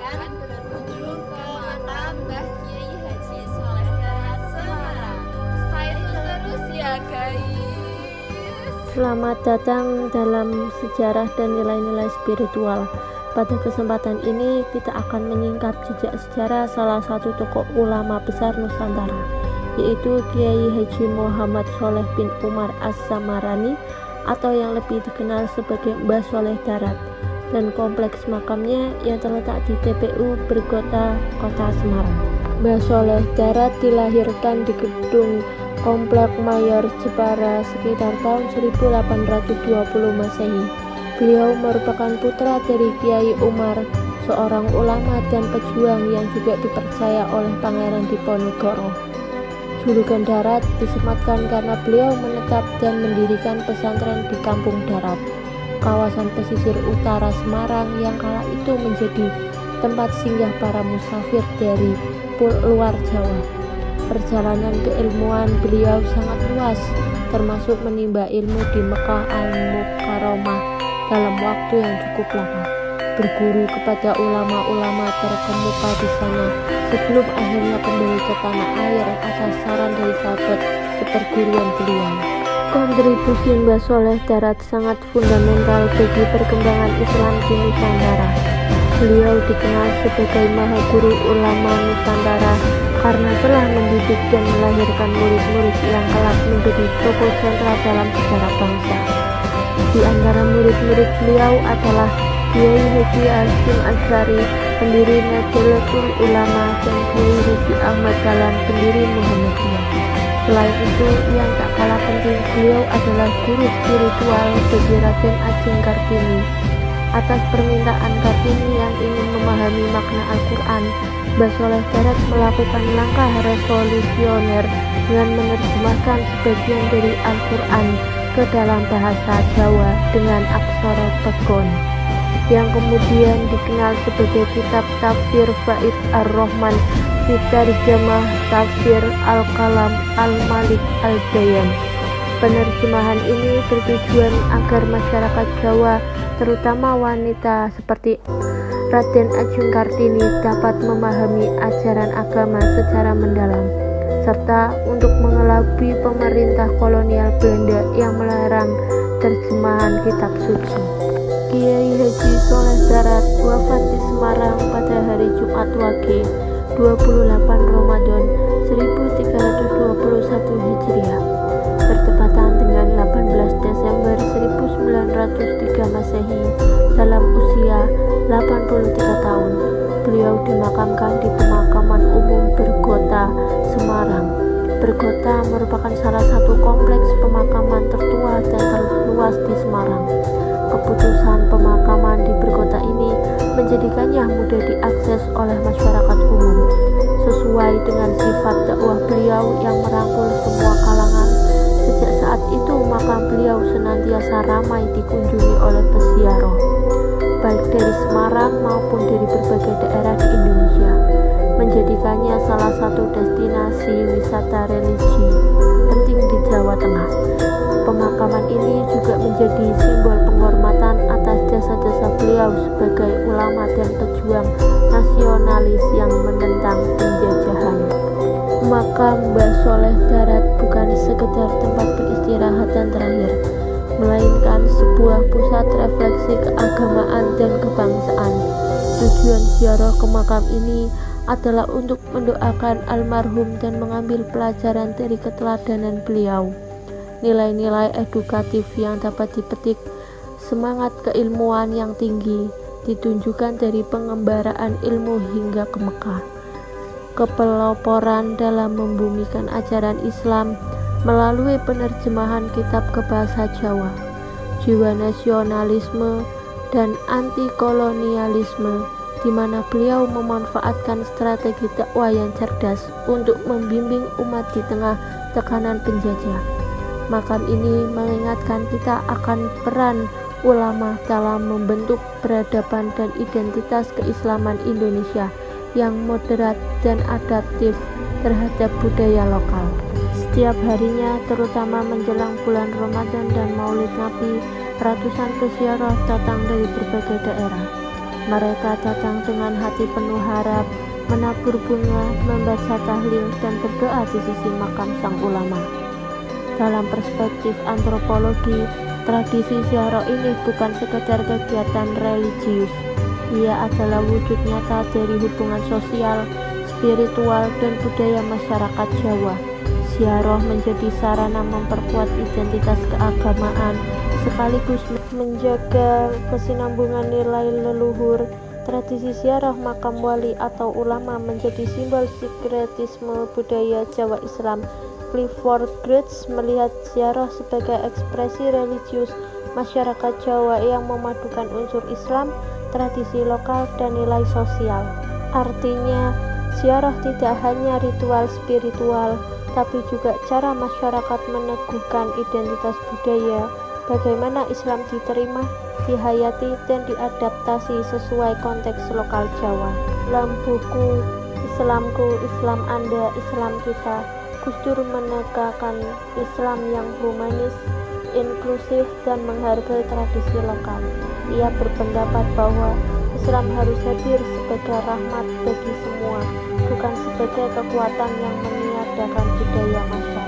akan berkunjung ke makam Mbah Kiai Haji Soleh Darat Semarang. Stay tune terus ya guys. Selamat datang dalam sejarah dan nilai-nilai spiritual. Pada kesempatan ini kita akan menyingkap jejak sejarah salah satu tokoh ulama besar Nusantara, yaitu Kiai Haji Muhammad Sholeh bin Umar As-Samarani atau yang lebih dikenal sebagai Mbah Soleh Darat, dan kompleks makamnya yang terletak di TPU Bergota, Kota Semarang. Mbah Soleh Darat dilahirkan di gedung Komplek Mayor Jepara sekitar tahun 1820 Masehi. Beliau merupakan putra dari Kiai Umar, seorang ulama dan pejuang yang juga dipercaya oleh Pangeran Diponegoro. Julukan Darat disematkan karena beliau menetap dan mendirikan pesantren di Kampung Darat, kawasan pesisir utara Semarang yang kala itu menjadi tempat singgah para musafir dari luar Jawa. Perjalanan keilmuan beliau sangat luas, termasuk menimba ilmu di Mekah Al-Mukarramah dalam waktu yang cukup lama, berguru kepada ulama-ulama terkemuka di sana sebelum akhirnya kembali ke tanah air atas saran dari sahabat seperguruan beliau. Kontribusi Mbah Soleh Darat sangat fundamental bagi perkembangan Islam di Nusantara. Beliau dikenal sebagai Maha Guru Ulama Nusantara karena telah mendidik dan melahirkan murid-murid yang kelak menjadi tokoh sentral dalam sejarah bangsa. Di antara murid-murid beliau adalah Kiai Haji Hasyim Asy'ari, pendiri Nahdlatul Ulama, dan Kiai Haji Ahmad Dahlan, pendiri Muhammadiyah. Selain itu, yang tak kalah penting, beliau adalah guru spiritual bagi Raden Ajeng Kartini. Atas permintaan Kartini yang ingin memahami makna Al-Quran, Mbah Soleh Darat melakukan langkah revolusioner dengan menerjemahkan sebagian dari Al-Quran ke dalam bahasa Jawa dengan aksara Pegon, yang kemudian dikenal sebagai kitab Tafsir Faid Ar-Rahman fi Tarjamah Tafsir Al-Kalam Al-Malik Al-Bayan. Penerjemahan ini bertujuan agar masyarakat Jawa, terutama wanita seperti Raden Ajeng Kartini, dapat memahami ajaran agama secara mendalam, serta untuk mengelabui pemerintah kolonial Belanda yang melarang terjemahan kitab suci. Kiai Haji Soleh Darat wafat di Semarang pada hari Jumat Wage 28 Ramadan 1321 Hijriah, bertepatan dengan 18 Desember 1903 Masehi, dalam usia 83 tahun. Beliau dimakamkan di Pemakaman Umum Bergota, Semarang. Bergota merupakan salah satu kompleks pemakaman tertua dan terluas di Semarang. Keputusan pemakaman di Bergota ini menjadikannya mudah diakses oleh masyarakat umum. Sesuai dengan sifat dakwah beliau yang merangkul semua kalangan, sejak saat itu makam beliau senantiasa ramai dikunjungi oleh peziarah, baik dari Semarang maupun dari berbagai daerah di Indonesia, menjadikannya salah satu destinasi wisata religi penting di Jawa Tengah. Pemakaman ini juga menjadi simbol penghormatan atas jasa-jasa beliau sebagai ulama dan pejuang nasionalis yang menentang penjajahan. Makam Mbah Soleh Darat bukan sekedar tempat peristirahatan terakhir, melainkan sebuah pusat refleksi keagamaan dan kebangsaan. Tujuan ziarah ke makam ini adalah untuk mendoakan almarhum dan mengambil pelajaran dari keteladanan beliau. Nilai-nilai edukatif yang dapat dipetik, semangat keilmuan yang tinggi ditunjukkan dari pengembaraan ilmu hingga ke Mekah, kepeloporan dalam membumikan ajaran Islam melalui penerjemahan kitab ke bahasa Jawa, jiwa nasionalisme dan anti-kolonialisme, di mana beliau memanfaatkan strategi dakwah yang cerdas untuk membimbing umat di tengah tekanan penjajah. Makam ini mengingatkan kita akan peran ulama dalam membentuk peradaban dan identitas keislaman Indonesia yang moderat dan adaptif terhadap budaya lokal. Setiap harinya, terutama menjelang bulan Ramadan dan Maulid Nabi, ratusan peziarah datang dari berbagai daerah. Mereka datang dengan hati penuh harap, menabur bunga, membaca tahlil, dan berdoa di sisi makam sang ulama. Dalam perspektif antropologi, tradisi ziarah ini bukan sekedar kegiatan religius. Ia adalah wujud nyata dari hubungan sosial, spiritual, dan budaya masyarakat Jawa. Ziarah menjadi sarana memperkuat identitas keagamaan, sekaligus menjaga kesinambungan nilai leluhur. Tradisi ziarah makam wali atau ulama menjadi simbol sinkretisme budaya Jawa Islam. Clifford Geertz melihat ziarah sebagai ekspresi religius masyarakat Jawa yang memadukan unsur Islam, tradisi lokal, dan nilai sosial. Artinya, ziarah tidak hanya ritual spiritual, tapi juga cara masyarakat meneguhkan identitas budaya, bagaimana Islam diterima, dihayati, dan diadaptasi sesuai konteks lokal Jawa. Dalam buku Islamku, Islam Anda, Islam Kita, Gus Dur menekankan Islam yang humanis, inklusif, dan menghargai tradisi lokal. Ia berpendapat bahwa Islam harus hadir sebagai rahmat bagi semua, bukan sebagai kekuatan yang meniadakan budaya masyarakat.